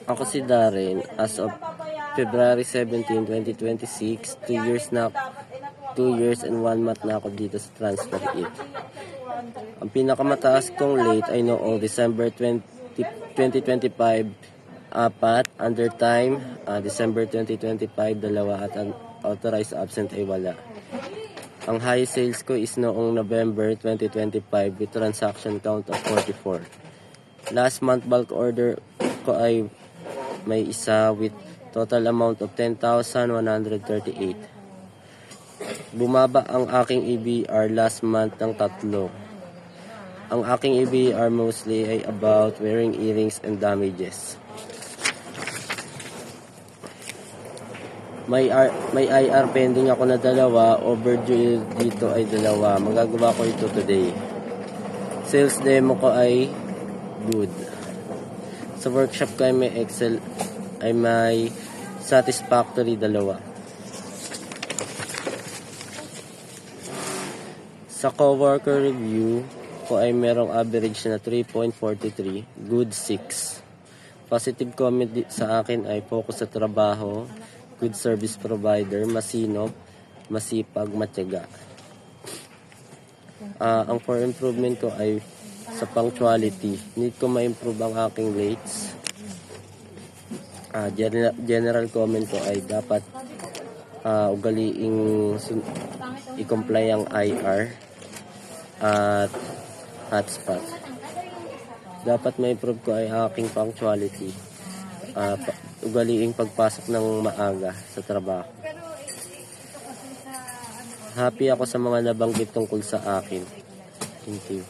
Ako si Darren, as of February 17, 2026, 2 years and 1 month na ako dito sa Transfer It. Ang pinakamataas kong late ay noong December 2025, 4, under time, December 2025, 2, at ang authorized absent ay wala. Ang high sales ko is noong November 2025 with transaction count of 44. Last month bulk order ko ay may isa with total amount of 10,138. Bumaba ang aking ABR last month ng 3. Ang aking ABR mostly ay about wearing earrings and damages. May IR pending ako na 2, overdue dito ay 2. Magagawa ko ito today. Sales demo ko ay good. Sa workshop ko ay may Excel, ay may satisfactory 2. Sa coworker review ko ay merong average na 3.43, good 6. Positive comment sa akin ay focus sa trabaho, good service provider, masinop, masipag, matyaga. Ang for improvement ko ay sa punctuality. Need ko ma-improve ang aking rates. General comment ko ay dapat ugaliing i-comply ang IR at hotspot. Dapat ma-improve ko ay aking punctuality. Ugaliing pagpasok ng maaga sa trabaho. Happy ako sa mga nabanggit tungkol sa akin. Thank you.